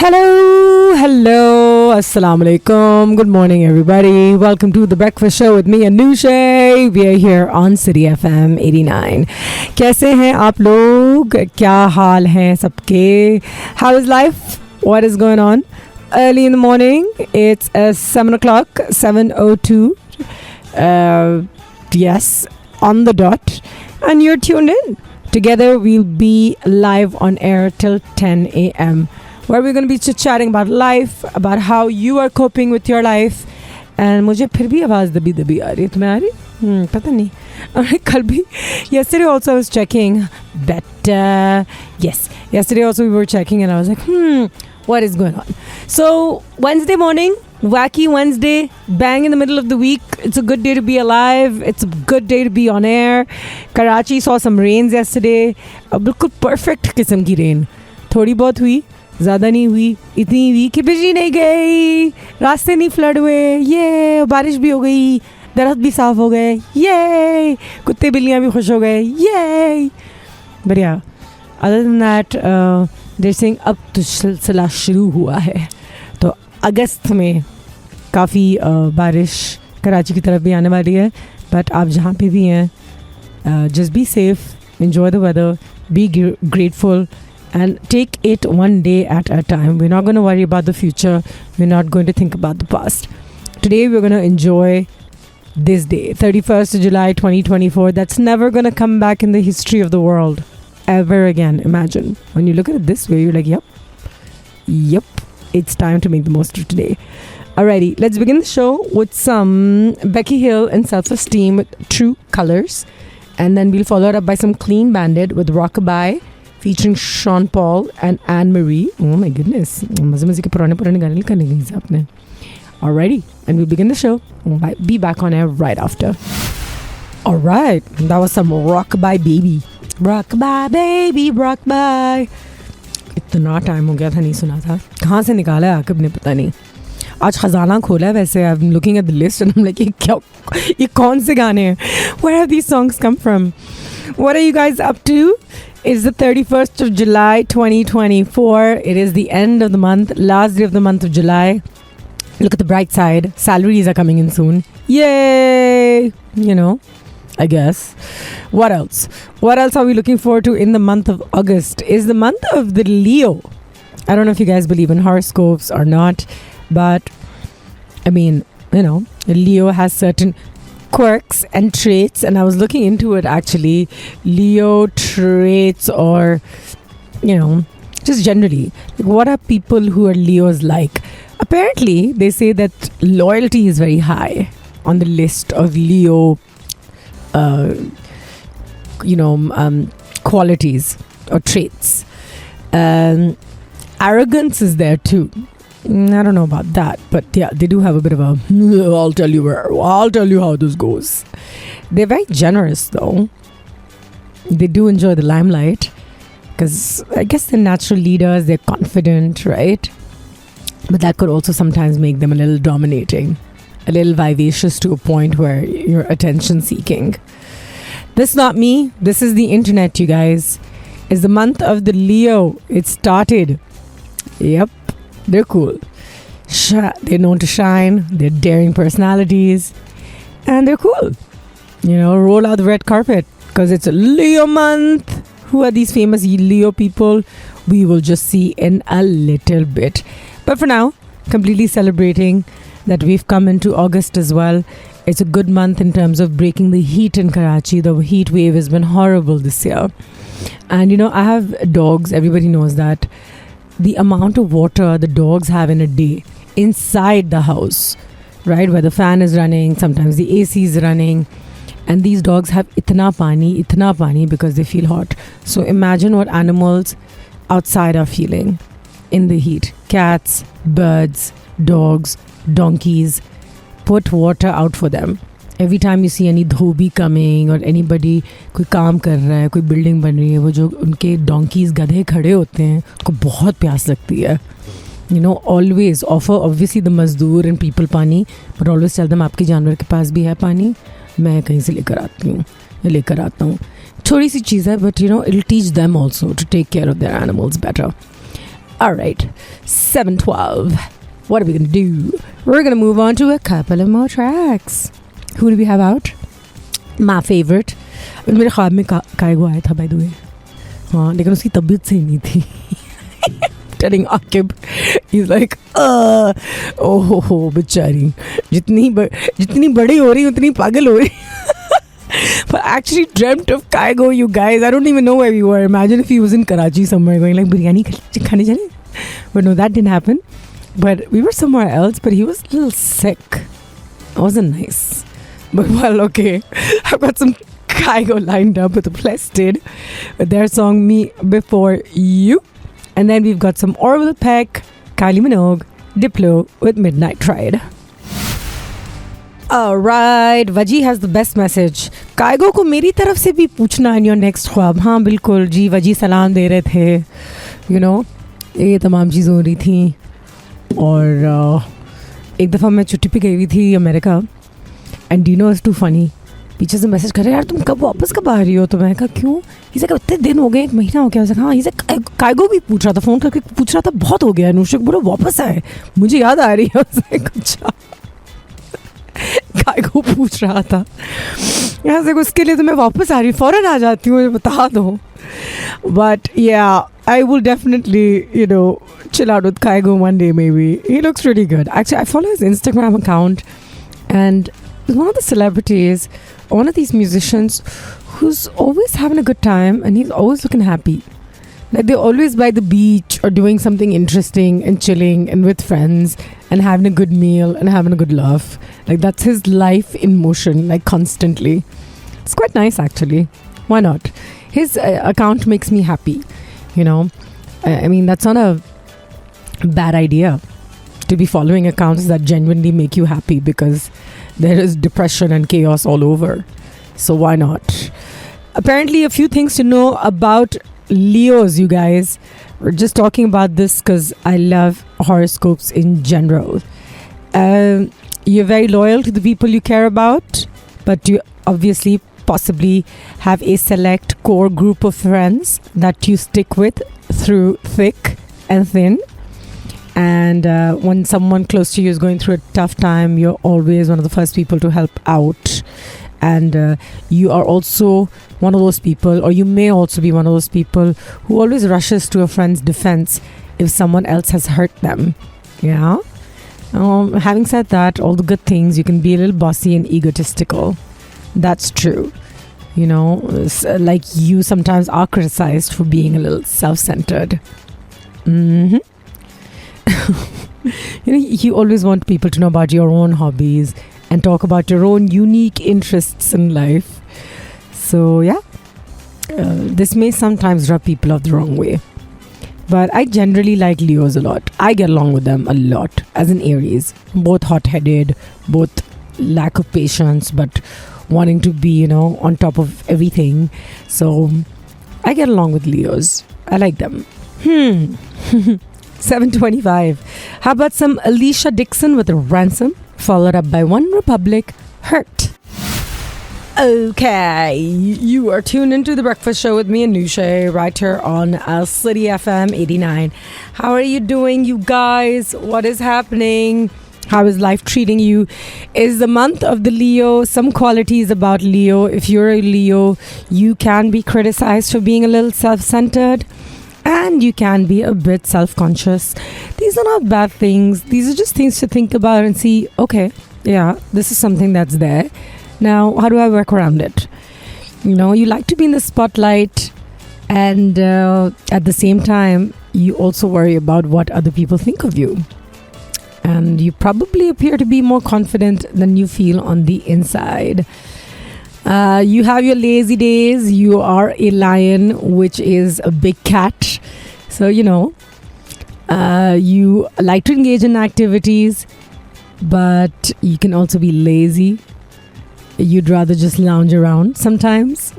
Hello, assalamu alaikum. Good morning, everybody. Welcome to the Breakfast Show with me, Anusha. We are here on City FM 89. कैसे हैं आप लोग? क्या हाल हैं सबके? How is life? What is going on? Early in the morning. It's 7 o'clock, 7:02. Yes, on the dot. And you're tuned in. Together, we'll be live on air till 10 a.m. where we're going to be chit-chatting about life, about how you are coping with your life. And मुझे फिर भी आवाज़ दबी आ रही है. तुम्हें आ रही? पता नहीं. कल भी. Yesterday also I was checking that, yes, yesterday also we were checking and I was like, what is going on? So, Wednesday morning, wacky Wednesday, bang in the middle of the week. It's a good day to be alive. It's a good day to be on air. Karachi saw some rains yesterday. बिल्कुल perfect किस्म की rain. थोड़ी बहुत हुई. ज़्यादा नहीं हुई, इतनी हुई कि बिजली नहीं गई, रास्ते नहीं फ्लड हुए, ये बारिश भी हो गई, दरख्त भी साफ़ हो गए, ये कुत्ते बिल्लियाँ भी खुश हो गए, ये बढ़िया. Other than that they're saying अब तो सिलसिला शुरू हुआ है. तो अगस्त में काफ़ी बारिश कराची की तरफ भी आने वाली है. बट आप जहाँ पे भी हैं, just be safe, enjoy the weather, be grateful. And take it one day at a time. We're not going to worry about the future. We're not going to think about the past. Today we're going to enjoy this day, 31st of July 2024. That's never going to come back in the history of the world ever again. Imagine. When you look at it this way, you're like, yep, it's time to make the most of today. Alrighty, let's begin the show with some Becky Hill and Self-Esteem with True Colors. And then we'll follow it up by some Clean Bandit with Rockabye, featuring Sean Paul and Anne Marie. Oh my goodness. मज़े के पुराने गाने निकालने गई हैं आपने. Alrighty, and we'll begin the show. We'll be back on air right after. Alright, that was some Rockabye Baby. Rockabye Baby, Rockabye. इतना time हो गया था, नहीं सुना था. कहाँ से निकाला है आकिब ने पता नहीं. आज खजाना खोला है वैसे. I'm looking at the list and I'm like, ये कौन से गाने हैं? Where have these songs come from? What are you guys up to? It's the 31st of July 2024. It is the end of the month, last day of the month of July. Look at the bright side. Salaries are coming in soon. Yay! You know, I guess. What else? What else are we looking forward to in the month of August? Is the month of the Leo. I don't know if you guys believe in horoscopes or not, but I mean, you know, Leo has certain quirks and traits, and I was looking into it actually. Leo traits, or you know, just generally, like, what are people who are Leos like? Apparently they say that loyalty is very high on the list of Leo qualities or traits. Arrogance is there too. I don't know about that, but yeah, they do have a bit of a I'll tell you how this goes. They're very generous though. They do enjoy the limelight because I guess they're natural leaders, they're confident, right? But that could also sometimes make them a little dominating, a little vivacious to a point where you're attention seeking. This is not me, this is the internet, you guys. It's the month of the Leo. It started. Yep. They're cool. They're known to shine. They're daring personalities. And they're cool. You know, roll out the red carpet because it's a Leo month. Who are these famous Leo people? We will just see in a little bit. But for now, completely celebrating that we've come into August as well. It's a good month in terms of breaking the heat in Karachi. The heat wave has been horrible this year. And, you know, I have dogs. Everybody knows that. The amount of water the dogs have in a day inside the house, right, where the fan is running, sometimes the AC is running, and these dogs have itna pani because they feel hot. So imagine what animals outside are feeling in the heat. Cats, birds, dogs, donkeys. Put water out for them. Every time you see any dhobi coming or anybody कोई काम कर रहा है, कोई building बन रही है, वो जो उनके donkeys गधे खड़े होते हैं, उनको बहुत प्यास लगती है. You know, always offer obviously the मजदूर and people पानी, but always tell them आपके जानवर के पास भी है पानी, मैं कहीं से लेकर आती हूँ या लेकर आता हूँ. छोटी सी चीज़ है, but you know, it'll teach them also to take care of their animals better. All right, 7:12. What are we gonna do? We're gonna move on to a couple of more tracks. Who do we have out? My favorite. मेरे ख्वाब में Kygo आया था by the way. हाँ, लेकिन उसकी तबीयत सही नहीं थी. Telling Akib, he's like, oh बेचारी, जितनी बड़ी हो रही उतनी पागल हो रही. But I actually dreamt of Kygo, you guys. I don't even know where we were. Imagine if he was in Karachi somewhere going like biryani khane jane. But no, that didn't happen. But we were somewhere else, but he was a little sick. It wasn't nice. But well, okay. I've got some Kygo lined up with the Blessed with their song Me Before You. And then we've got some Orville Peck, Kylie Minogue, Diplo with Midnight Ride. Alright, Vaji has the best message. Kygo को मेरी तरफ से भी पूछना in your next ख्वाब. हाँ बिल्कुल जी, वजी सलाम दे रहे थे. You know, ये तमाम चीज़ हो रही थी. और एक दफ़ा मैं छुट्टी पे गई हुई थी America. And Dino is too funny. पीछे से मैसेज कर रहे यार तुम कब वापस कब आ रही हो. तो मैं कहा क्यों. इसे कहा इतने दिन हो गए, 1 महीना हो गया. हाँ, इसे कायगो भी पूछ रहा था, फ़ोन करके पूछ रहा था बहुत हो गया. नूशक बोलो वापस आए, मुझे याद आ रही है. उसने कुछ कायगो पूछ रहा था. यहाँ से उसके लिए तो मैं वापस आ रही हूँ, फ़ौरन आ जाती हूँ, बता दो. But yeah, I will definitely, chill out with Kygo one day maybe. He looks really good. Actually, I follow his Instagram account and he's one of the celebrities, one of these musicians who's always having a good time and he's always looking happy. Like they're always by the beach or doing something interesting and chilling and with friends and having a good meal and having a good laugh. Like that's his life in motion, like constantly. It's quite nice actually. Why not? His account makes me happy, I mean, that's not a bad idea to be following accounts that genuinely make you happy because there is depression and chaos all over. So why not? Apparently, a few things to know about Leos, you guys. We're just talking about this because I love horoscopes in general. You're very loyal to the people you care about, but you obviously possibly have a select core group of friends that you stick with through thick and thin. And when someone close to you is going through a tough time, you're always one of the first people to help out. And you are also one of those people, or you may also be one of those people who always rushes to a friend's defense if someone else has hurt them. Yeah. Having said that, all the good things, you can be a little bossy and egotistical. That's true. Like you sometimes are criticized for being a little self-centered. You always want people to know about your own hobbies and talk about your own unique interests in life. So yeah, this may sometimes rub people off the wrong way. But I generally like Leos a lot. I get along with them a lot as an Aries. Both hot-headed, both lack of patience, but wanting to be, on top of everything. So I get along with Leos. I like them. 7:25. How about some Alicia Dixon with a Ransom, followed up by One Republic, Hurt. Okay, you are tuned into The Breakfast Show with me and Nushay right here on City FM 89. How are you doing, you guys? What is happening? How is life treating you? Is the month of the Leo. Some qualities about Leo. If you're a Leo, you can be criticized for being a little self-centered. And you can be a bit self-conscious. These are not bad things. These are just things to think about and see, okay, yeah, this is something that's there. Now, how do I work around it? You like to be in the spotlight. And at the same time, you also worry about what other people think of you. And you probably appear to be more confident than you feel on the inside. You have your lazy days. You are a lion, which is a big cat. So, you like to engage in activities, but you can also be lazy. You'd rather just lounge around sometimes.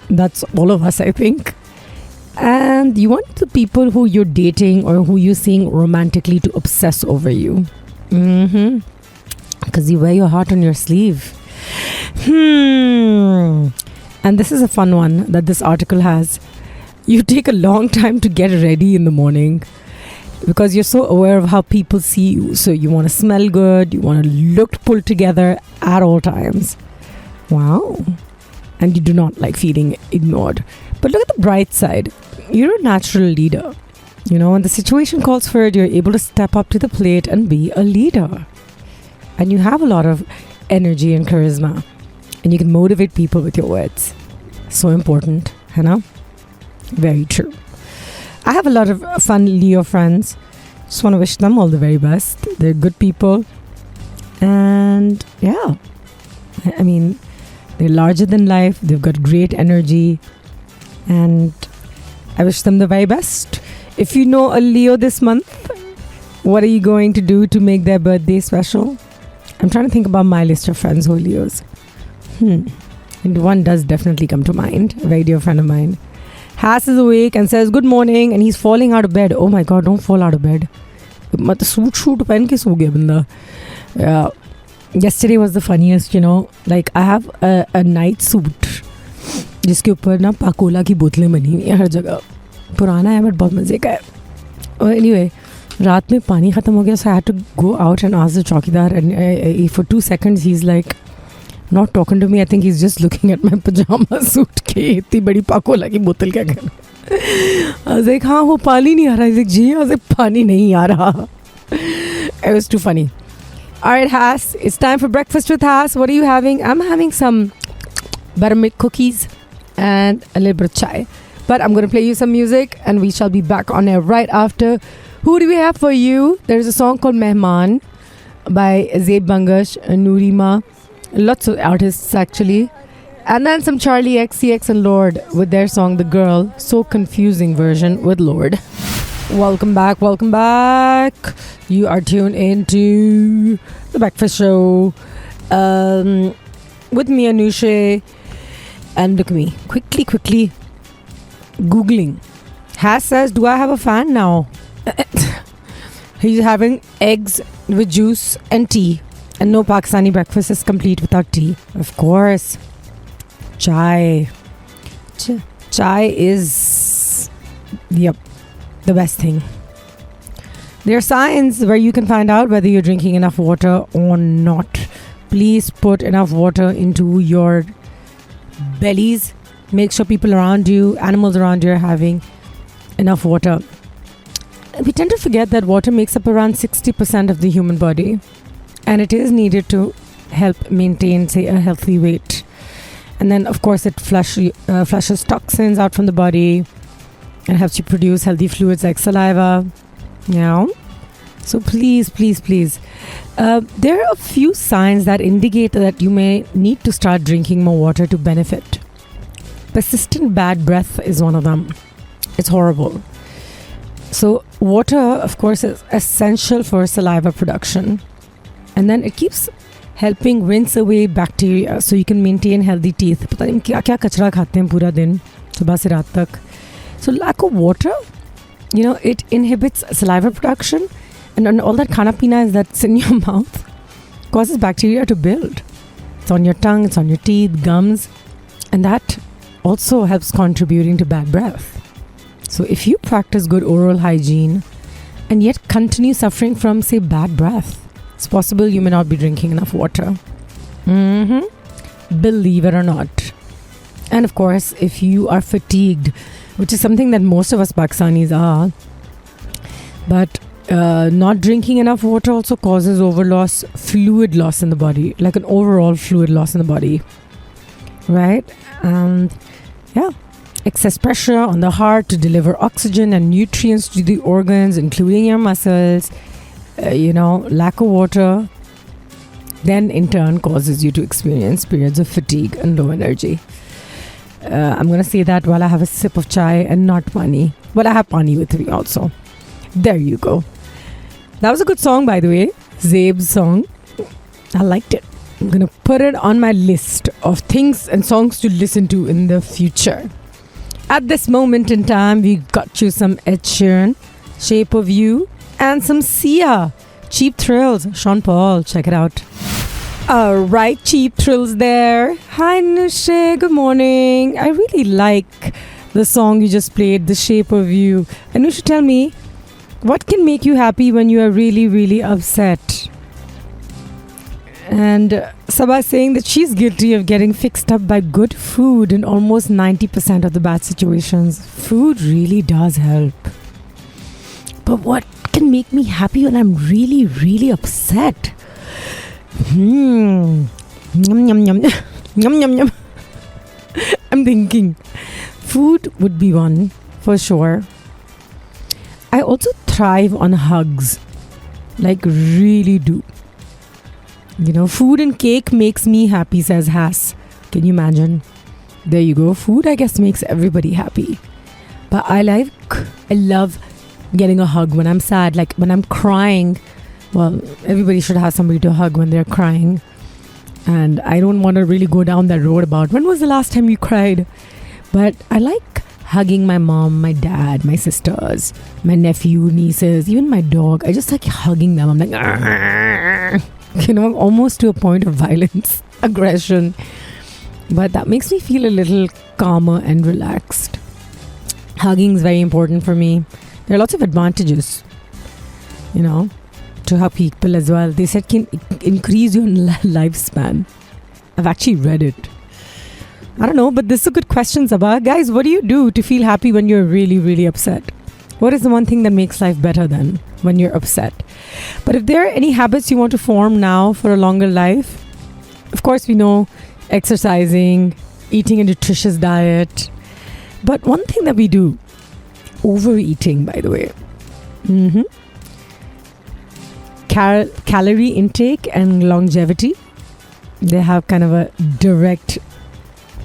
That's all of us, I think. And you want the people who you're dating or who you're seeing romantically to obsess over you. Because you wear your heart on your sleeve. And this is a fun one that this article has. You take a long time to get ready in the morning. because you're so aware of how people see you. So you want to smell good, you want to look pulled together at all times. Wow. And you do not like feeling ignored. But look at the bright side. You're a natural leader. When the situation calls for it, you're able to step up to the plate and be a leader. And you have a lot of energy and charisma. And you can motivate people with your words. So important, Very true. I have a lot of fun Leo friends. Just want to wish them all the very best. They're good people. And yeah, I mean, they're larger than life. They've got great energy. And I wish them the very best. If you know a Leo this month, what are you going to do to make their birthday special? I'm trying to think about my list of friends who are Leos. And one does definitely come to mind. A very dear friend of mine. Has is awake and says good morning, and he's falling out of bed. Oh my god, don't fall out of bed. Suit पहन के सो गया बंदा. Yesterday was the funniest, like I have a night suit जिसके ऊपर ना पाकोला की बोतलें बनी हुई हैं हर जगह. पुराना है बट बहुत मज़े का है. Anyway, रात में पानी ख़त्म हो गया, so I had to go out and ask the चौकीदार, and for 2 seconds he's like not talking to me. I think he's just looking at my pajama suit के इतनी बड़ी पाकोला की बोतल क्या कर. I was like, हाँ वो पानी नहीं आ रहा. He's like, ji. I was like, पानी नहीं आ रहा. It was too funny. Alright, Has, it's time for breakfast with Has. What are you having? I'm having some buttermilk cookies and a little bit of chai. But I'm going to play you some music and we shall be back on air right after. Who do we have for you? There's a song called Mehman by Zaib Bangash and Nurima. Lots of artists actually. And then some Charlie XCX and Lord with their song The Girl. So confusing version with Lord. Welcome back, welcome back. You are tuned into The Breakfast Show with me, Anusha. And look at me, quickly Googling. Has says, do I have a fan now? He's having eggs with juice and tea. And no Pakistani breakfast is complete without tea. Of course. Chai. Chai is, the best thing. There are signs where you can find out whether you're drinking enough water or not. Please put enough water into your bellies. Make sure people around you, animals around you are having enough water. We tend to forget that water makes up around 60% of the human body. And it is needed to help maintain, say, a healthy weight. And then, of course, it flushes toxins out from the body. It helps you produce healthy fluids like saliva. So please. There are a few signs that indicate that you may need to start drinking more water to benefit. Persistent bad breath is one of them. It's horrible. So water, of course, is essential for saliva production. And then it keeps helping rinse away bacteria so you can maintain healthy teeth. पता नहीं क्या कचरा खाते हैं पूरा दिन सुबह से रात तक. So lack of water, it inhibits saliva production, and all that khana pina is that's in your mouth causes bacteria to build. It's on your tongue, it's on your teeth, gums, and that also helps contributing to bad breath. So if you practice good oral hygiene and yet continue suffering from, say, bad breath, it's possible you may not be drinking enough water. Believe it or not. And of course, if you are fatigued, which is something that most of us Pakistanis are, but not drinking enough water also causes fluid loss in the body, like an overall fluid loss in the body, right? And excess pressure on the heart to deliver oxygen and nutrients to the organs, including your muscles, lack of water, then in turn causes you to experience periods of fatigue and low energy. I'm going to say that while I have a sip of chai and not pani. But I have pani with me also. There you go. That was a good song, by the way. Zaib's song. I liked it. I'm going to put it on my list of things and songs to listen to in the future. At this moment in time, we got you some Ed Sheeran, Shape of You, and some Sia, Cheap Thrills. Sean Paul, check it out. Alright, Cheap Thrills there. Hi Nushe, good morning. I really like the song you just played, The Shape of You. And Nushe, tell me, What can make you happy when you are really, really upset? And Sabah saying that she's guilty of getting fixed up by good food in almost 90% of the bad situations. Food really does help. But what can make me happy when I'm really, really upset? Yum, yum, yum. Yum, yum, yum. I'm thinking. Food would be one, for sure. I also thrive on hugs. Like, really do. You know, food and cake makes me happy, says Hass. Can you imagine? There you go. Food, I guess, makes everybody happy. But I love getting a hug when I'm sad. Like, when I'm crying, well, everybody should have somebody to hug when they're crying. And I don't want to really go down that road about when was the last time you cried. But I like hugging my mom, my dad, my sisters, my nephew, nieces, even my dog. I just like hugging them. I'm like, "Argh." You know, almost to a point of violence, aggression. But that makes me feel a little calmer and relaxed. Hugging is very important for me. There are lots of advantages, you know, to hug people as well. They said can increase your lifespan. I've actually read it. I don't know, but this is a good question, Sabah. Guys, what do you do to feel happy when you're really, really upset? What is the one thing that makes life better then when you're upset? But if there are any habits you want to form now for a longer life, of course we know exercising, eating a nutritious diet. But one thing that we do, overeating, by the way. Calorie intake and longevity, they have kind of a direct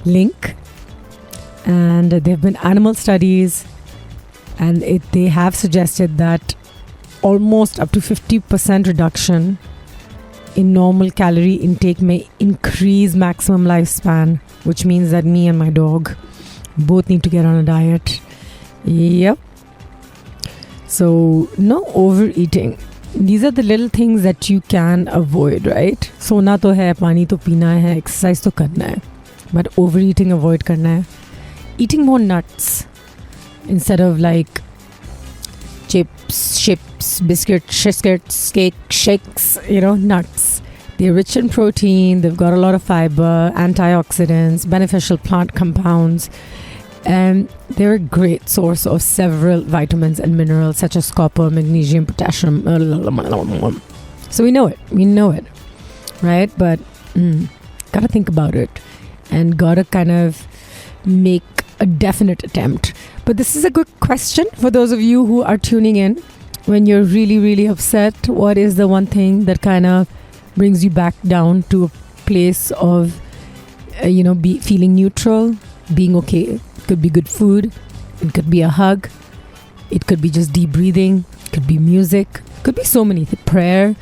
link. And there have been animal studies, and they have suggested that almost up to 50% reduction in normal calorie intake may increase maximum lifespan, which means that me and my dog both need to get on a diet. Yep. So no overeating. These are the little things that you can avoid, right? Sona to hai, pani to peena hai, exercise to karna hai. But overeating avoid karna hai. Eating more nuts instead of like chips, biscuits, cake, shakes, you know, nuts. They're rich in protein, they've got a lot of fiber, antioxidants, beneficial plant compounds, and they're a great source of several vitamins and minerals such as copper, magnesium, potassium. So we know it, right? But gotta think about it and gotta kind of make a definite attempt. But this is a good question for those of you who are tuning in. When you're really, really upset, what is the one thing that kind of brings you back down to a place of, feeling neutral, being okay? It could be good food. It could be a hug. It could be just deep breathing. It could be music. It could be so many things. Prayer.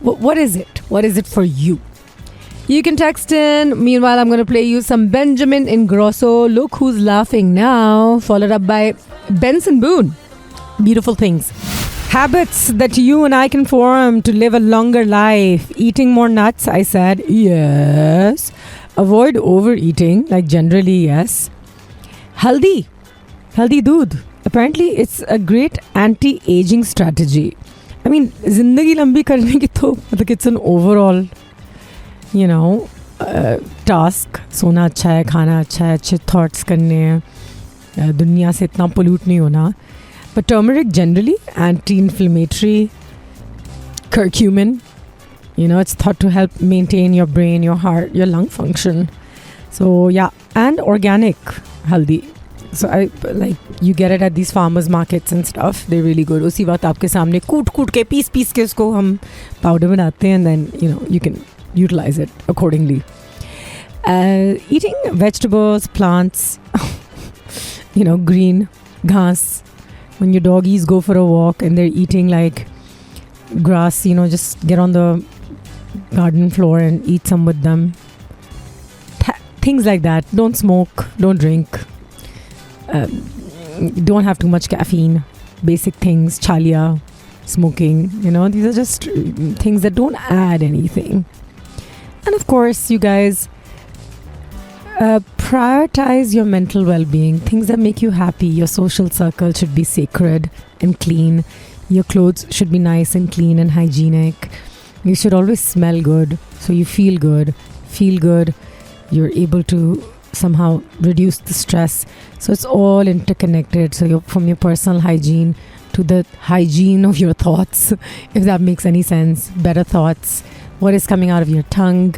What is it? What is it for you? You can text in. Meanwhile, I'm going to play you some Benjamin Ingrosso. Look Who's Laughing Now. Followed up by Benson Boone. Beautiful things. Habits that you and I can form to live a longer life. Eating more nuts, I said. Yes. Avoid overeating. Like generally, yes. Haldi doodh. Apparently, it's a great anti-aging strategy. I mean, zindagi lambi karne ki to, it's an overall, task. Sona अच्छा है, खाना अच्छा है, अच्छे thoughts करने हैं, दुनिया से इतना pollute नहीं होना. But turmeric generally, anti-inflammatory, curcumin, it's thought to help maintain your brain, your heart, your lung function. So yeah, and organic haldi. So you get it at these farmers markets and stuff. They're really good. उसी वक्त आपके सामने कूट के piece के उसको हम powder बनाते हैं, and then you can utilize it accordingly. Eating vegetables, plants, green ghas. When your doggies go for a walk and they're eating like grass, just get on the garden floor and eat some with them. Things like that. Don't smoke, don't drink. Don't have too much caffeine. Basic things, chalia, smoking, these are just things that don't add anything. And of course, you guys, prioritize your mental well-being. Things that make you happy. Your social circle should be sacred and clean. Your clothes should be nice and clean and hygienic. You should always smell good, so you feel good. Feel good, you're able to somehow reduce the stress. So it's all interconnected. So from your personal hygiene to the hygiene of your thoughts, if that makes any sense. Better thoughts, what is coming out of your tongue,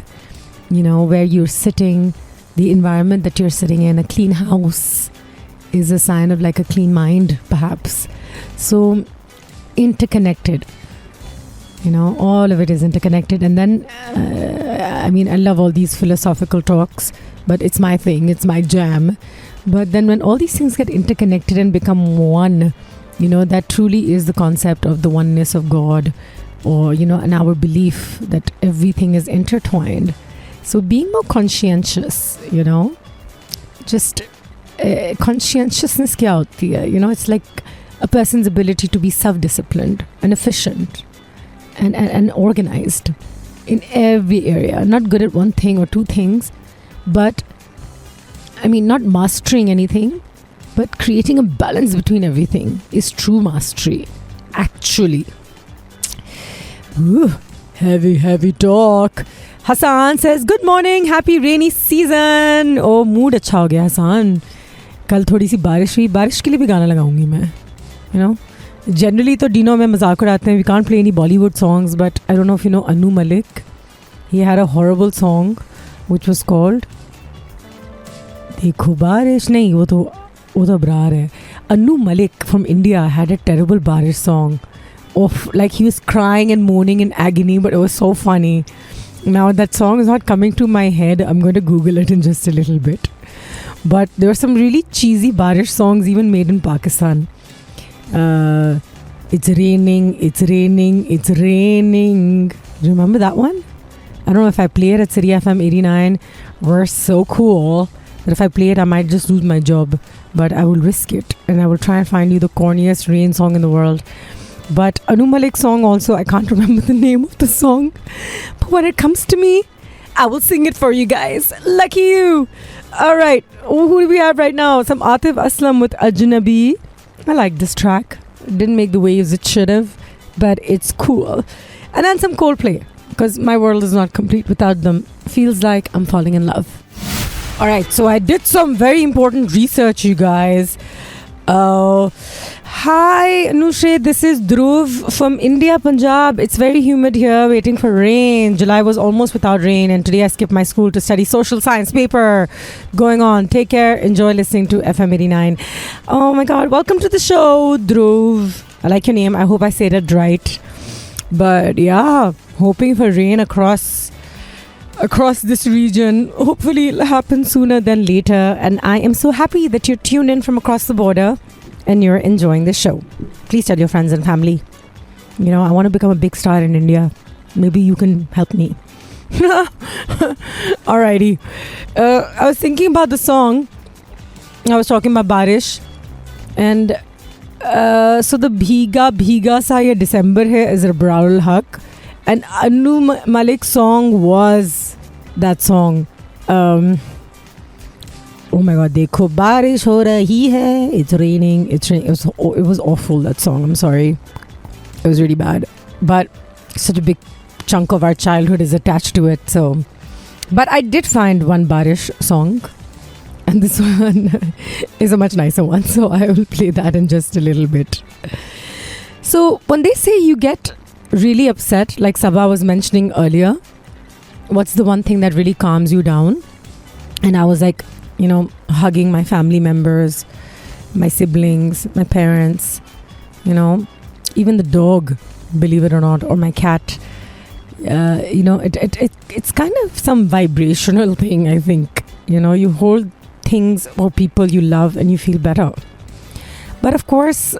where you're sitting, the environment that you're sitting in. A clean house is a sign of like a clean mind, perhaps. So interconnected, all of it is interconnected. And then I love all these philosophical talks, but it's my thing, it's my jam. But then when all these things get interconnected and become one, that truly is the concept of the oneness of God, or and our belief that everything is intertwined. So being more conscientious, just conscientiousness kya hoti hai? It's like a person's ability to be self-disciplined and efficient and organized in every area. Not good at one thing or two things, but not mastering anything, but creating a balance between everything is true mastery, actually. Ooh, heavy talk. Hassan says, good morning, happy rainy season. Oh, mood अच्छा हो गया Hassan. कल थोड़ी सी बारिश हुई, बारिश के लिए भी गाना लगाऊंगी मैं. Generally तो Dino में मजाक उड़ाते हैं. We can't play any Bollywood songs, but I don't know if you know Anu Malik. He had a horrible song which was called देखो बारिश नहीं, वो तो अबरार है. Anu Malik from India had a terrible बारिश song of like he was crying and moaning in agony, but it was so funny. Now that song is not coming to my head. I'm going to Google it in just a little bit. But there were some really cheesy Barish songs even made in Pakistan. It's raining, it's raining, it's raining. Do you remember that one? I don't know if I play it at City FM 89. We're so cool that if I play it, I might just lose my job. But I will risk it. And I will try and find you the corniest rain song in the world. But Anu Malik's song also, I can't remember the name of the song. But when it comes to me, I will sing it for you guys. Lucky you. All right. Who do we have right now? Some Atif Aslam with Ajnabi. I like this track. It didn't make the waves it should have, but it's cool. And then some Coldplay, because my world is not complete without them. Feels like I'm falling in love. All right. So I did some very important research, you guys. Hi Nushe, this is Dhruv from India, Punjab. It's very humid here, waiting for rain. July was almost without rain, and today I skipped my school to study social science paper. Going on. Take care. Enjoy listening to FM 89. Oh my God, welcome to the show, Dhruv. I like your name. I hope I said it right. But yeah, hoping for rain across this region. Hopefully it'll happen sooner than later. And I am so happy that you're tuned in from across the border and you're enjoying this show. Please tell your friends and family. I want to become a big star in India. Maybe you can help me. Alrighty. I was thinking about the song. I was talking about Barish. And so the Bhiga Bhiga Sa Ye December Hai is Rabrarul Haq. And Anu Malik's song was that song. Oh my God, dekho barish ho rahi hai. It's raining. It was awful, that song. I'm sorry. It was really bad. But such a big chunk of our childhood is attached to it. So, but I did find one barish song. And this one is a much nicer one. So I will play that in just a little bit. So when they say you get really upset, like Sabah was mentioning earlier, what's the one thing that really calms you down? And I was like, hugging my family members, my siblings, my parents, even the dog, believe it or not, or my cat. It's kind of some vibrational thing, I think. You hold things or people you love and you feel better. But of course,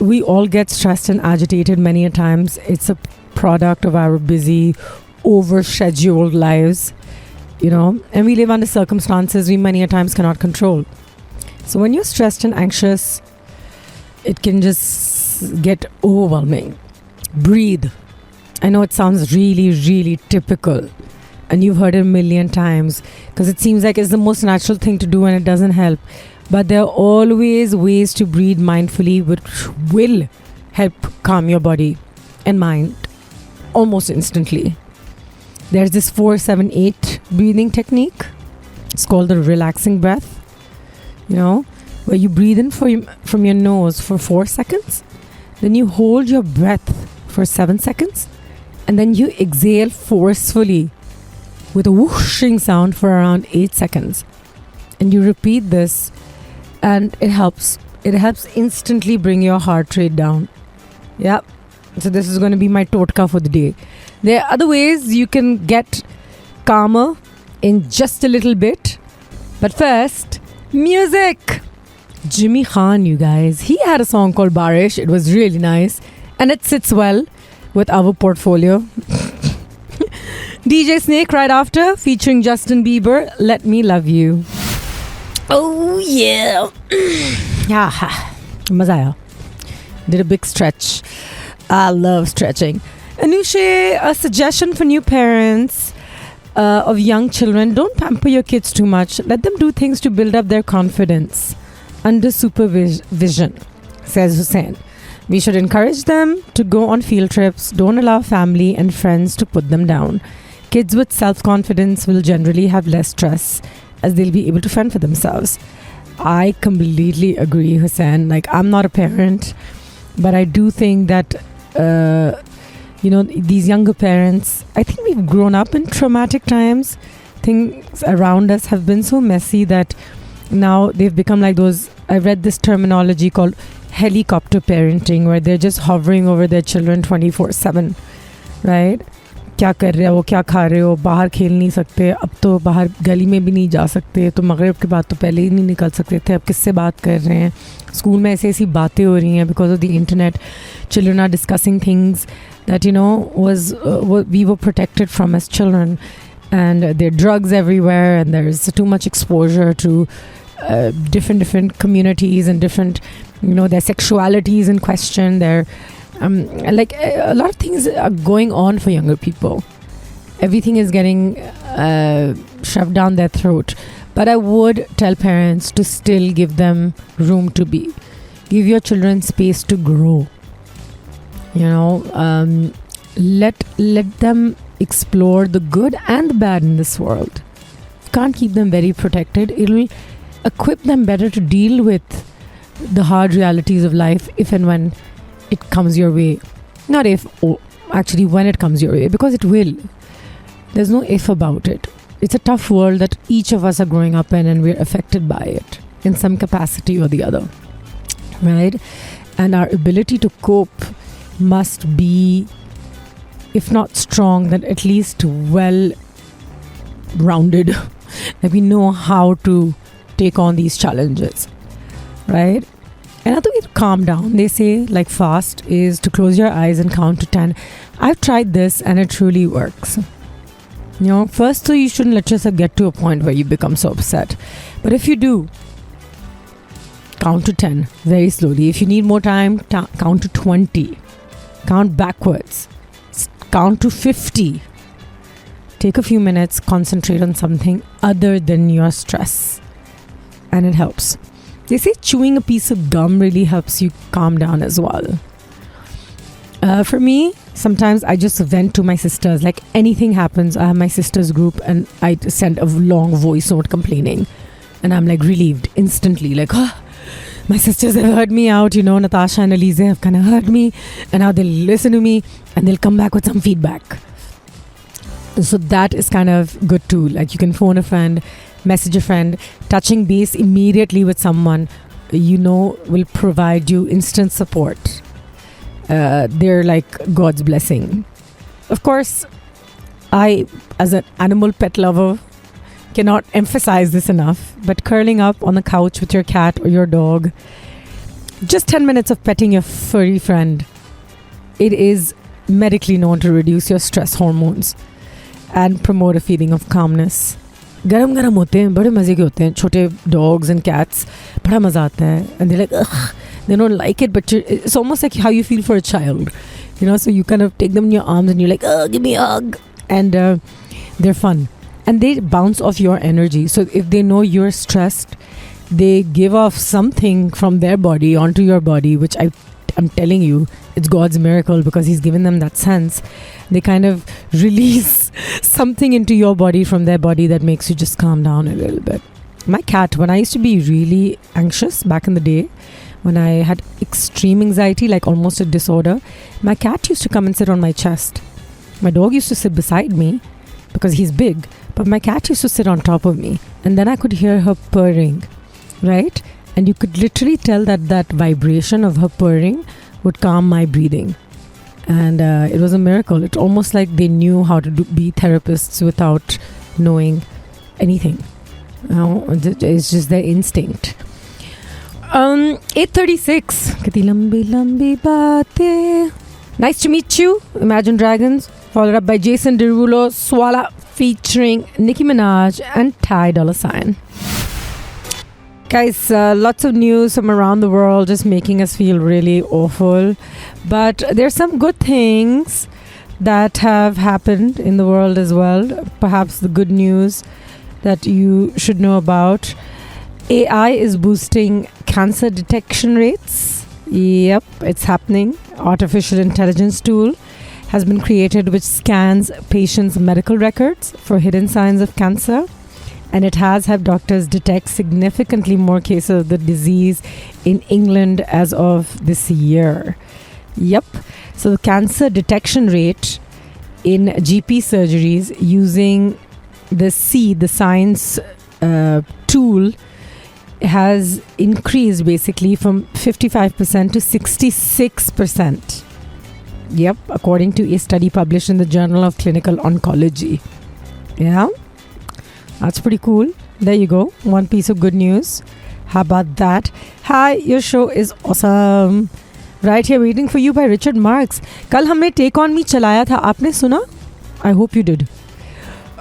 we all get stressed and agitated many a times. It's a product of our busy, overscheduled lives. And we live under circumstances we many a times cannot control. So when you're stressed and anxious, it can just get overwhelming. Breathe. I know it sounds really, really typical, and you've heard it a million times, because it seems like it's the most natural thing to do and it doesn't help. But there are always ways to breathe mindfully which will help calm your body and mind almost instantly. There's this 4-7-8 breathing technique. It's called the relaxing breath, where you breathe in from your nose for 4 seconds, then you hold your breath for 7 seconds, and then you exhale forcefully with a whooshing sound for around 8 seconds. And you repeat this, and it helps. It helps instantly bring your heart rate down. Yep. So this is going to be my totka for the day. There are other ways you can get calmer in just a little bit. But first, music. Jimmy Khan, you guys. He had a song called Barish. It was really nice. And it sits well with our portfolio. DJ Snake right after, featuring Justin Bieber, Let Me Love You. Oh, yeah. Maza aaya. Did a big stretch. I love stretching. Anushe, a suggestion for new parents of young children: don't pamper your kids too much. Let them do things to build up their confidence under supervision, says Hussein. We should encourage them to go on field trips. Don't allow family and friends to put them down. Kids with self-confidence will generally have less stress, as they'll be able to fend for themselves. I completely agree, Hussein. Like, I'm not a parent, but I do think that these younger parents, I think we've grown up in traumatic times. Things around us have been so messy that now they've become like those. I read this terminology called helicopter parenting, where they're just hovering over their children 24/7, right? क्या कर रहे हो, क्या खा रहे हो, बाहर खेल नहीं सकते, अब तो बाहर गली में भी नहीं जा सकते, तो मगरिब के बाद तो पहले ही नहीं निकल सकते थे, अब किससे बात कर रहे हैं, स्कूल में ऐसी ऐसी बातें हो रही हैं because of the internet. Children are discussing things that we were protected from as children, and there are drugs everywhere, and there's too much exposure to different communities and different their sexualities in question. There like a lot of things are going on for younger people. Everything is getting shoved down their throat, but I would tell parents to still give them room to be. Give your children space to grow. Let them explore the good and the bad in this world. You can't keep them very protected. It'll equip them better to deal with the hard realities of life if and when it comes your way. Not if, actually when it comes your way, because it will. There's no if about it. It's a tough world that each of us are growing up in, and we're affected by it in some capacity or the other, right? And our ability to cope must be, if not strong, then at least well rounded. Like, we know how to take on these challenges, right? Another way to calm down, they say, like fast, is to close your eyes and count to 10. I've tried this and it truly works. First, so you shouldn't let yourself get to a point where you become so upset. But if you do, count to 10 very slowly. If you need more time, count to 20. Count backwards. Count to 50. Take a few minutes, concentrate on something other than your stress, and it helps. They say chewing a piece of gum really helps you calm down as well. For me, sometimes I just vent to my sisters. Like, anything happens, I have my sisters group, and I send a long voice note complaining, and I'm like relieved instantly. Like, my sisters have heard me out, Natasha and Elise have kind of heard me, and now they'll listen to me and they'll come back with some feedback. So that is kind of good too. Like, you can phone a friend, message a friend. Touching base immediately with someone will provide you instant support. They're like God's blessing. Of course, I, as an animal pet lover, cannot emphasize this enough, but curling up on the couch with your cat or your dog, just 10 minutes of petting your furry friend, it is medically known to reduce your stress hormones and promote a feeling of calmness. गरम गरम होते हैं, बड़े मज़े के होते हैं, छोटे dogs and cats, बड़ा मज़ा आता है, and they're like, ugh, they don't like it, but it's almost like how you feel for a child, so you kind of take them in your arms and you're like, give me a hug, and they're fun. And they bounce off your energy. So if they know you're stressed, they give off something from their body onto your body, which I I'm telling you, it's God's miracle because He's given them that sense. They kind of release something into your body from their body that makes you just calm down a little bit. My cat, when I used to be really anxious back in the day, when I had extreme anxiety, like almost a disorder, my cat used to come and sit on my chest. My dog used to sit beside me because he's big, but my cat used to sit on top of me, and then I could hear her purring, right? And you could literally tell that that vibration of her purring would calm my breathing. And it was a miracle. It's almost like they knew how to be therapists without knowing anything. It's just their instinct. 8:36. Kiti lambi lambi baatein. Nice to meet you, Imagine Dragons. Followed up by Jason Derulo, Swala featuring Nicki Minaj and Ty Dolla $ign. Guys, lots of news from around the world just making us feel really awful. But there's some good things that have happened in the world as well. Perhaps the good news that you should know about. AI is boosting cancer detection rates. Yep, it's happening. Artificial intelligence tool has been created which scans patients' medical records for hidden signs of cancer. And it has helped doctors detect significantly more cases of the disease in England as of this year. Yep. So the cancer detection rate in GP surgeries using the science tool has increased basically from 55% to 66%. Yep, according to a study published in the Journal of Clinical Oncology. Yeah, that's pretty cool. There you go. One piece of good news. How about that? Hi, your show is awesome. Right here waiting for you by Richard Marx. कल हमने Take On Me चलाया था. आपने सुना? I hope you did.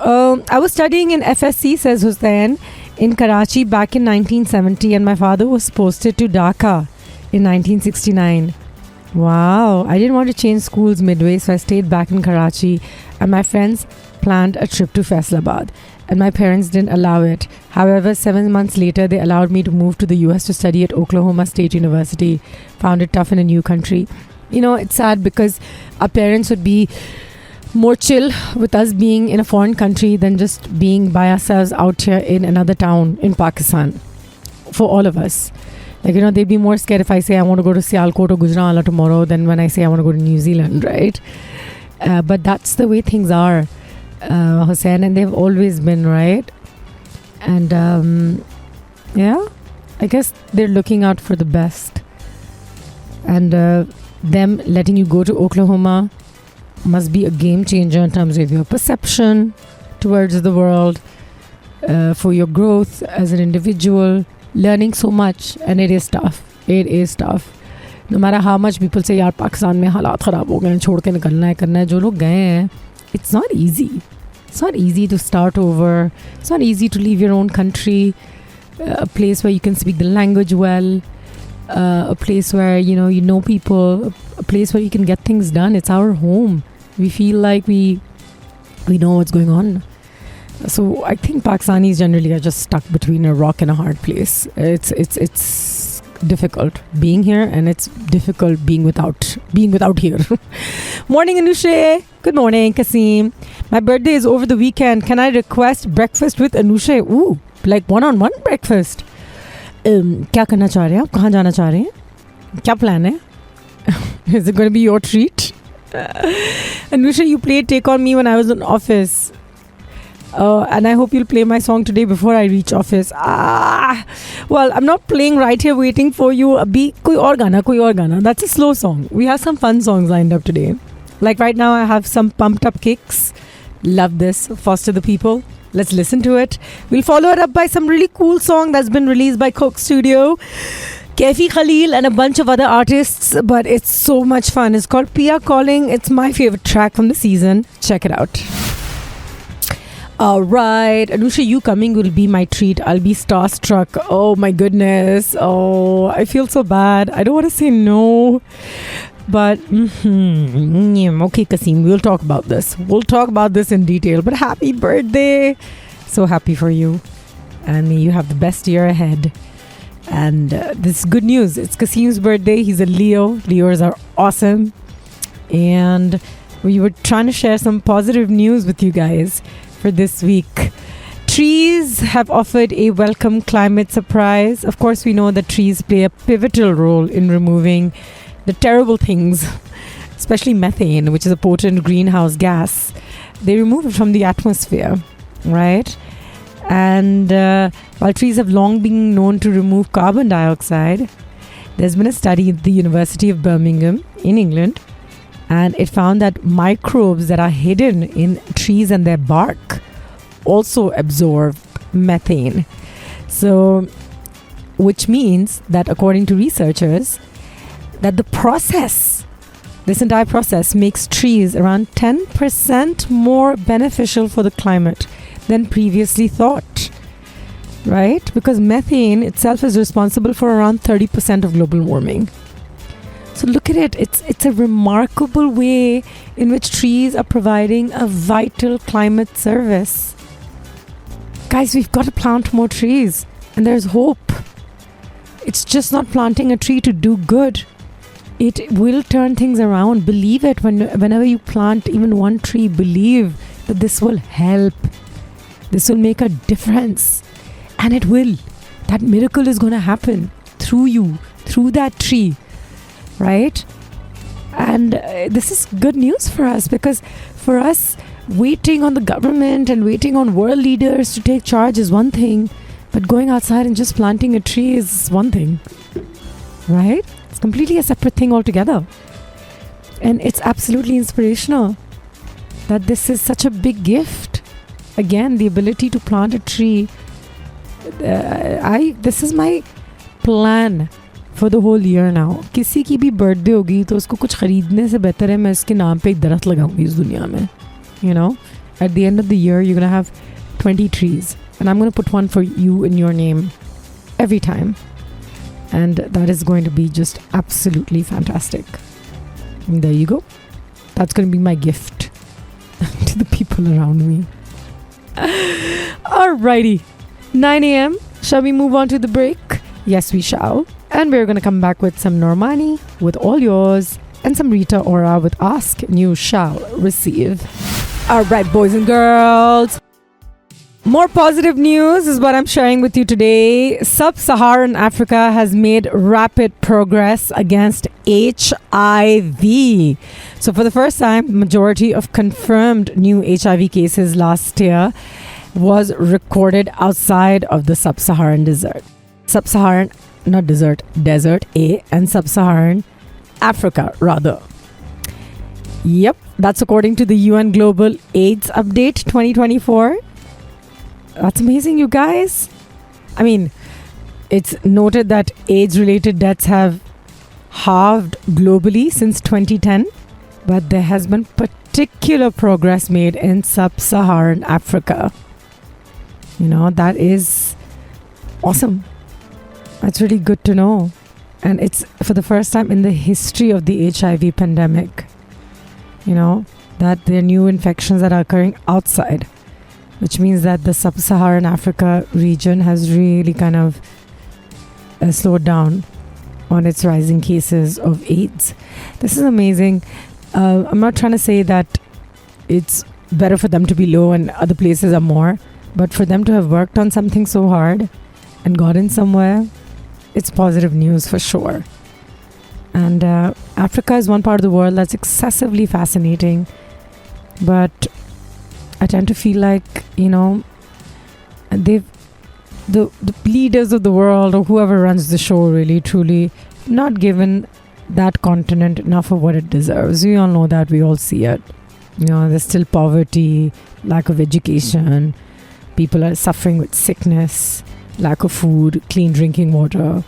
I was studying in FSC, says Hussain, in Karachi back in 1970, and my father was posted to Dhaka in 1969. Wow, I didn't want to change schools midway, so I stayed back in Karachi, and my friends planned a trip to Faisalabad, and my parents didn't allow it. However, 7 months later, they allowed me to move to the US to study at Oklahoma State University. Found it tough in a new country. You know, it's sad because our parents would be more chill with us being in a foreign country than just being by ourselves out here in another town in Pakistan. For all of us. Like, you know, they'd be more scared if I say I want to go to Sialkot or Gujranwala tomorrow than when I say I want to go to New Zealand, right? But that's the way things are, Hussain, and they've always been, right? And yeah, I guess they're looking out for the best. And them letting you go to Oklahoma must be a game changer in terms of your perception towards the world, for your growth as an individual, learning so much. And it is tough. It is tough. No matter how much people say, yaar, Pakistan mein halat kharab ho gaye, chhod ke nikalna hai, karna hai, jo log gaye hain, it's not easy. It's not easy to start over. It's not easy to leave your own country, a place where you can speak the language well, a place where, you know people, a place where you can get things done. It's our home. We feel like we know what's going on. So I think Pakistanis generally are just stuck between a rock and a hard place. It's difficult being here, and it's difficult being without here. Morning, Anusha. Good morning, Kasim. My birthday is over the weekend. Can I request breakfast with Anusha? Ooh, like one-on-one breakfast. क्या करना चाह रहे हैं आप? कहाँ जाना चाह रहे हैं? क्या plan है? Is it going to be your treat? Anusha, you played Take On Me when I was in office. And I hope you'll play my song today before I reach office. Well, I'm not playing Right Here Waiting For You. Abhi koi aur gana. That's a slow song. We have some fun songs lined up today. Like right now, I have some pumped up kicks. Love this. Foster the People. Let's listen to it. We'll follow it up by some really cool song that's been released by Coke Studio, Kefi Khalil, and a bunch of other artists. But it's so much fun. It's called Pia Calling. It's my favorite track from the season. Check it out. All right. Anusha, you coming will be my treat. I'll be starstruck. Oh, my goodness. Oh, I feel so bad. I don't want to say no. But, okay, Kasim, we'll talk about this. We'll talk about this in detail. But happy birthday. So happy for you. And may you have the best year ahead. And this is good news. It's Kasim's birthday. He's a Leo. Leos are awesome. And we were trying to share some positive news with you guys for this week. Trees have offered a welcome climate surprise. Of course, we know that trees play a pivotal role in removing the terrible things, especially methane, which is a potent greenhouse gas. They remove it from the atmosphere, right? And while trees have long been known to remove carbon dioxide, there's been a study at the University of Birmingham in England, and it found that microbes that are hidden in trees and their bark also absorb methane. So, which means that according to researchers, that this entire process makes trees around 10% more beneficial for the climate than previously thought, right? Because methane itself is responsible for around 30% of global warming. So look at it. It's a remarkable way in which trees are providing a vital climate service. Guys, we've got to plant more trees, and there's hope. It's just not planting a tree to do good. It will turn things around. Believe it. Whenever you plant even one tree, believe that this will help. This will make a difference. And it will. That miracle is going to happen through you, through that tree. Right? And this is good news for us, because for us, waiting on the government and waiting on world leaders to take charge is one thing, but going outside and just planting a tree is one thing. Right? It's completely a separate thing altogether. And it's absolutely inspirational that this is such a big gift. Again, the ability to plant a tree. This is my plan for the whole year now. किसी की भी birthday होगी तो उसको कुछ खरीदने से बेहतर है मैं इसके नाम पे एक दरख्त लगाऊंगी इस दुनिया में. You know, at the end of the year, you're going to have 20 trees. And I'm going to put one for you in your name every time. And that is going to be just absolutely fantastic. And there you go. That's going to be my gift to the people around me. Alrighty. 9 a.m. Shall we move on to the break? Yes, we shall. And we're going to come back with some Normani with All Yours and some Rita Ora with Ask and You Shall Receive. Alright, boys and girls. More positive news is what I'm sharing with you today. Sub-Saharan Africa has made rapid progress against HIV. So for the first time, the majority of confirmed new HIV cases last year was recorded outside of the Sub-Saharan desert. Sub-Saharan, not desert, desert, and Sub-Saharan Africa, rather. Yep, that's according to the UN Global AIDS Update 2024. That's amazing, you guys. I mean, it's noted that AIDS-related deaths have halved globally since 2010, but there has been particular progress made in Sub-Saharan Africa. You know, that is awesome. That's really good to know. And it's for the first time in the history of the HIV pandemic, you know, that there are new infections that are occurring outside, which means that the Sub-Saharan Africa region has really kind of slowed down on its rising cases of AIDS. This is amazing. I'm not trying to say that it's better for them to be low and other places are more, but for them to have worked on something so hard and gotten somewhere, it's positive news for sure. And Africa is one part of the world that's excessively fascinating, but I tend to feel like, you know, the leaders of the world or whoever runs the show really truly not given that continent enough of what it deserves. We all know that. We all see it. You know, there's still poverty, lack of education. People are suffering with sickness, lack of food, clean drinking water.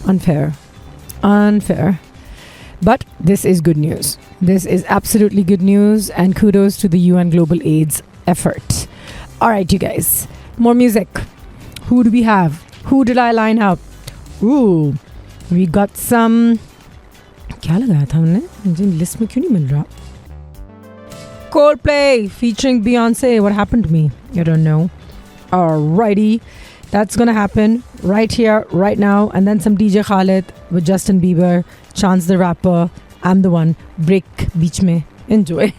Unfair. But this is good news. This is absolutely good news, and kudos to the UN Global AIDS effort. All right, you guys. More music. Who do we have? Who did I line up? Ooh, we got some. क्या लगाया था हमने? मुझे list में क्यों नहीं मिल रहा? Coldplay featuring Beyonce. What happened to me? I don't know. Alrighty. That's gonna happen right here, right now. And then some DJ Khaled with Justin Bieber, Chance the Rapper, I'm the One, Break Beach Mein. Enjoy.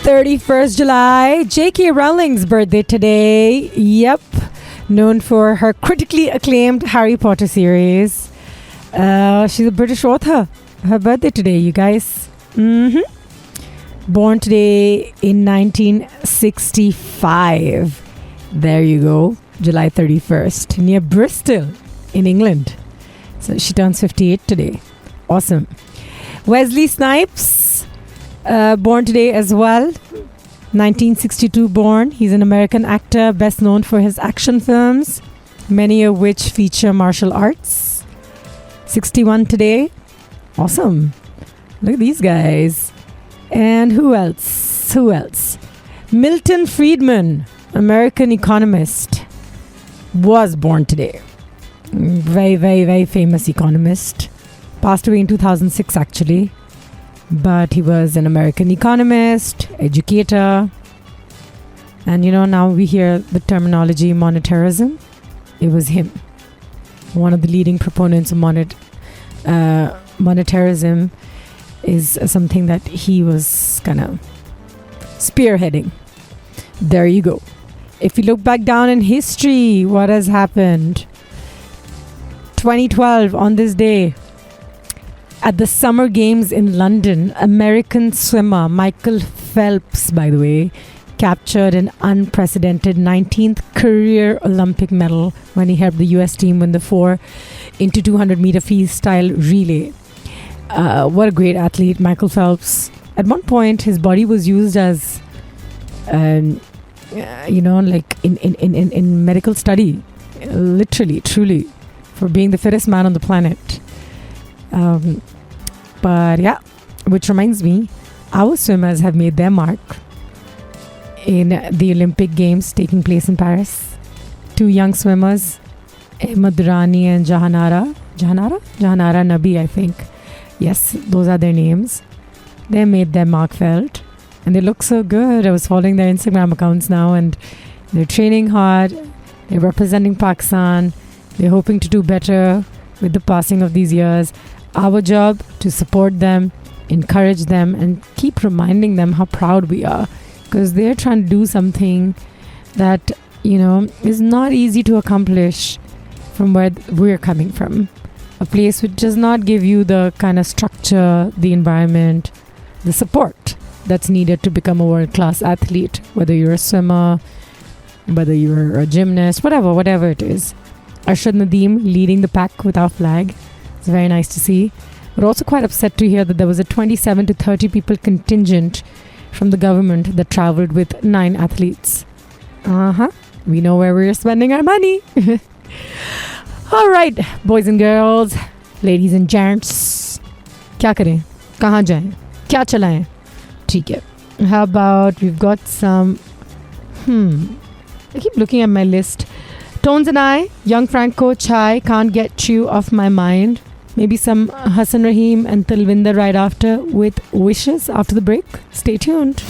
31st July, J.K. Rowling's birthday today. Yep. Known for her critically acclaimed Harry Potter series. She's a British author. Her birthday today, you guys. Born today in 1965. There you go. July 31st. Near Bristol in England. So she turns 58 today. Awesome. Wesley Snipes. Born today as well. 1962 born. He's an American actor best known for his action films, many of which feature martial arts. 61 today. Awesome. Look at these guys. And who else? Milton Friedman, American economist, was born today. Very, very, very famous economist. Passed away in 2006 actually. But he was an American economist, educator. And now we hear the terminology monetarism. It was him. One of the leading proponents of monetarism is something that he was kind of spearheading. There you go. If you look back down in history, what has happened? 2012, on this day, at the Summer Games in London, American swimmer Michael Phelps, by the way, captured an unprecedented 19th career Olympic medal when he helped the US team win the 4 into 200 meter freestyle relay. What a great athlete, Michael Phelps. At one point, his body was used as, like in medical study, literally, truly, for being the fittest man on the planet. But yeah, which reminds me, our swimmers have made their mark in the Olympic Games taking place in Paris. 2 young swimmers, Ahmed Durrani and Jahanara Nabi, I think. Yes, those are their names. They made their mark felt and they look so good. I was following their Instagram accounts now and they're training hard. They're representing Pakistan. They're hoping to do better with the passing of these years. Our job to support them, encourage them, and keep reminding them how proud we are, because they're trying to do something that is not easy to accomplish from where we're coming from. A place which does not give you the kind of structure, the environment, the support that's needed to become a world-class athlete, whether you're a swimmer, whether you're a gymnast, whatever it is. Arshad Nadeem leading the pack with our flag. It's very nice to see. We're also quite upset to hear that there was a 27 to 30 people contingent from the government that traveled with 9 athletes. We know where we're spending our money. All right, boys and girls, ladies and gents. क्या करें? कहाँ जाएं? क्या चलाएं? ठीक है. How about we've got some... I keep looking at my list. Tones and I, Young Franco, Chai, Can't Get You Off My Mind. Maybe some Hassan Rahim and Talwinder right after with Wishes after the break. Stay tuned.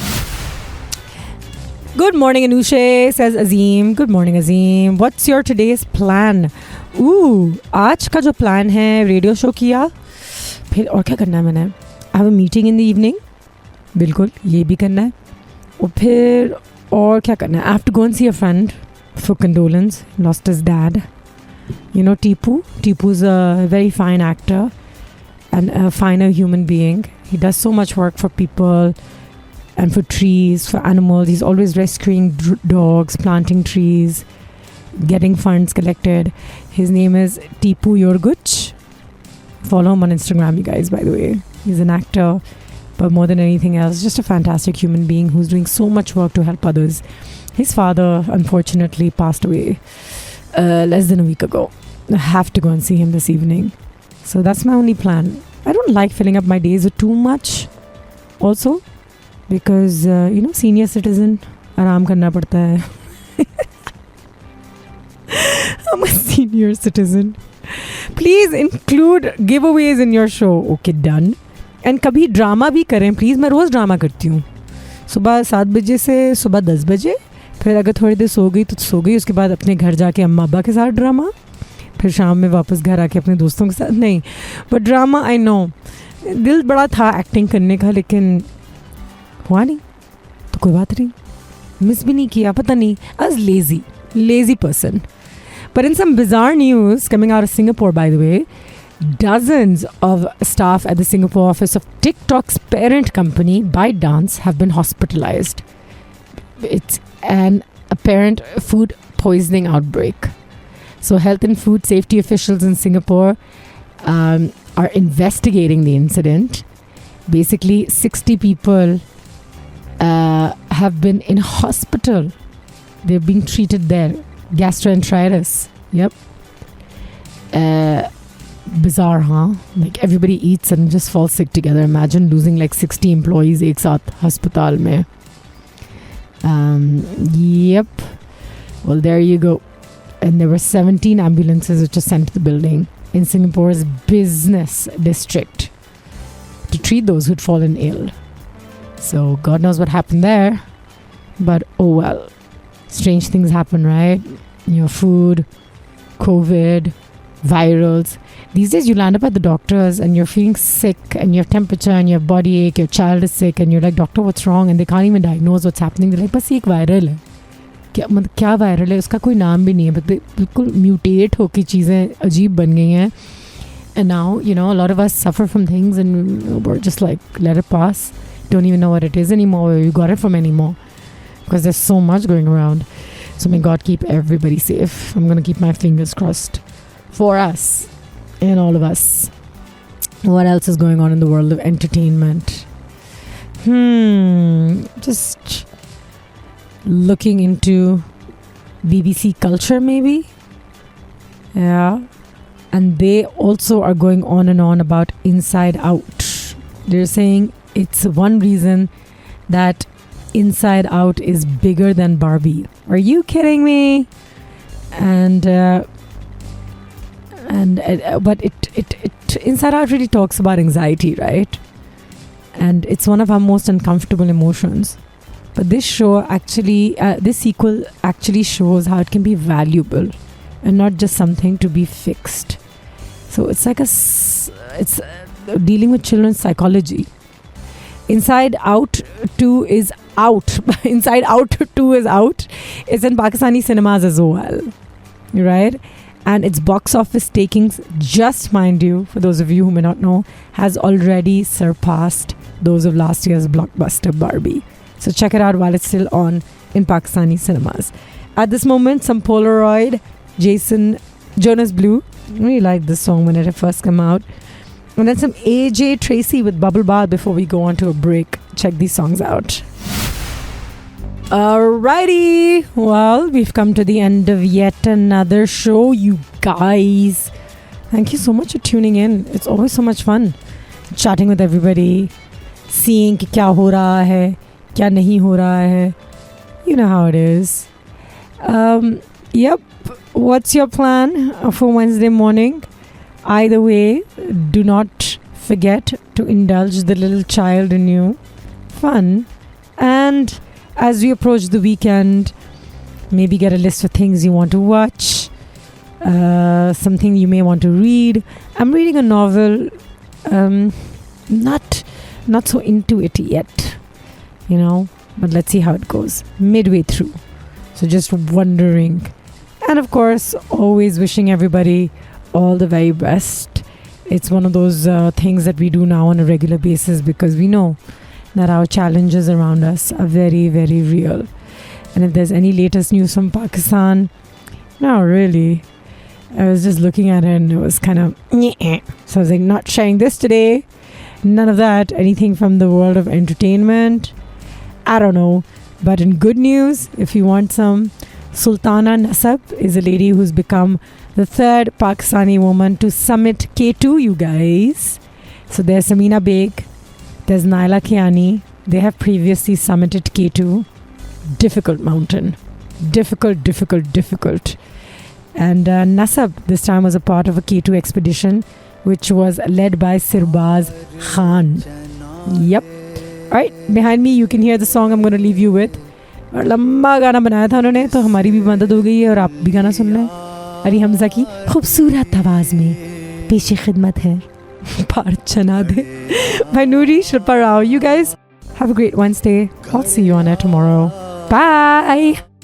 Good morning, Anushe, says Azim. Good morning, Azim. What's your today's plan? आज का जो plan है radio show किया, फिर और क्या करना है मैंने? I have a meeting in the evening. बिल्कुल, ये भी करना है. और फिर और क्या करना है? I have to go and see a friend for condolence. Lost his dad. Tipu. Tipu's a very fine actor and a finer human being. He does so much work for people and for trees, for animals. He's always rescuing dogs, planting trees, getting funds collected. His name is Tipu Yorguch. Follow him on Instagram, you guys, by the way. He's an actor, but more than anything else, just a fantastic human being who's doing so much work to help others. His father, unfortunately, passed away less than a week ago. I have to go and see him this evening. So that's my only plan. I don't like filling up my days with too much also, because, senior citizen, आराम करना पड़ता है. I'm a senior citizen. Please include giveaways in your show. Okay, done. And कभी drama भी करें please. मैं रोज़ drama करती हूँ. सुबह 7 बजे से सुबह 10 बजे, फिर अगर थोड़ी देर सो गई तो सो गई, उसके बाद अपने घर जाके अम्मा अब्बा के साथ ड्रामा, फिर शाम में वापस घर आके अपने दोस्तों के साथ। नहीं, बट ड्रामा आई नो, दिल बड़ा था एक्टिंग करने का, लेकिन हुआ नहीं तो कोई बात नहीं, मिस भी नहीं किया, पता नहीं, I was lazy person. But in some bizarre news coming out of Singapore, by the way, dozens of staff at the Singapore office of TikTok's parent company, ByteDance, have been hospitalized. It's an apparent food poisoning outbreak. So health and food safety officials in Singapore are investigating the incident. Basically, 60 people have been in hospital. They're being treated there. Gastroenteritis. Yep. Bizarre, huh? Like everybody eats and just falls sick together. Imagine losing like 60 employees ek saath hospital mein. Yep. Well, there you go. And there were 17 ambulances which were sent to the building in Singapore's business district to treat those who'd fallen ill. So God knows what happened there. But oh well. Strange things happen, right? Your food, COVID, virals. These days you land up at the doctors and you're feeling sick and you have temperature and you have body ache, your child is sick and you're like, doctor, what's wrong? And they can't even diagnose what's happening. They're like, बस ये एक viral है. क्या viral है, उसका कोई नाम भी नहीं है, बिल्कुल म्यूटेट होकर चीज़ें अजीब बन गई हैं. And now, you know, a lot of us suffer from things and we're just like, let it pass. Don't even know what it is anymore, where you got it from anymore. Because there's so much going around. So may God keep everybody safe. I'm going to keep my fingers crossed for us and all of us. What else is going on in the world of entertainment? Just looking into BBC Culture maybe. Yeah. And they also are going on and on about Inside Out. They're saying it's one reason that Inside Out is bigger than Barbie. Are you kidding me? But Inside Out really talks about anxiety, right? And it's one of our most uncomfortable emotions. But this show actually, this sequel actually shows how it can be valuable and not just something to be fixed. So it's like it's dealing with children's psychology. Inside Out 2 is out. Inside Out 2 is out. It's in Pakistani cinemas as well. Right? And its box office takings, just mind you, for those of you who may not know, has already surpassed those of last year's blockbuster Barbie. So check it out while it's still on in Pakistani cinemas. At this moment, some Polaroid, Jonas Blue. I really liked this song when it first came out. And then some AJ Tracy with Bubble Bath before we go on to a break. Check these songs out. Alrighty. Well, we've come to the end of yet another show, you guys. Thank you so much for tuning in. It's always so much fun chatting with everybody, seeing कि क्या हो रहा है, क्या नहीं हो रहा है. You know how it is. Yep. What's your plan for Wednesday morning? Either way, do not forget to indulge the little child in you. Fun. And as we approach the weekend, maybe get a list of things you want to watch, something you may want to read. I'm reading a novel, not so into it yet, you know, but let's see how it goes. Midway through. So just wondering. And of course, always wishing everybody all the very best. It's one of those things that we do now on a regular basis because we know that our challenges around us are very, very real. And if there's any latest news from Pakistan, no, really. I was just looking at it and it was kind of so I was like, not sharing this today. None of that. Anything from the world of entertainment? I don't know. But in good news, if you want some, Sultana Nasab is a lady who's become the third Pakistani woman to summit K2, you guys. So there's Samina Baig, there's Naila Kiani. They have previously summited K2. Difficult mountain. Difficult. And Nasab this time was a part of a K2 expedition, which was led by Sirbaz Khan. Yep. Alright, behind me you can hear the song I'm going to leave you with. और लंबा गाना बनाया था उन्होंने, तो हमारी भी मदद हो गई है और आप भी गाना सुन रहे हैं। अली हमजा की खूबसूरत आवाज़ में पेश खिदमत है पार चना दे by Nuri Shilpa Rao. You guys have a great Wednesday. I'll see you on air tomorrow. Bye.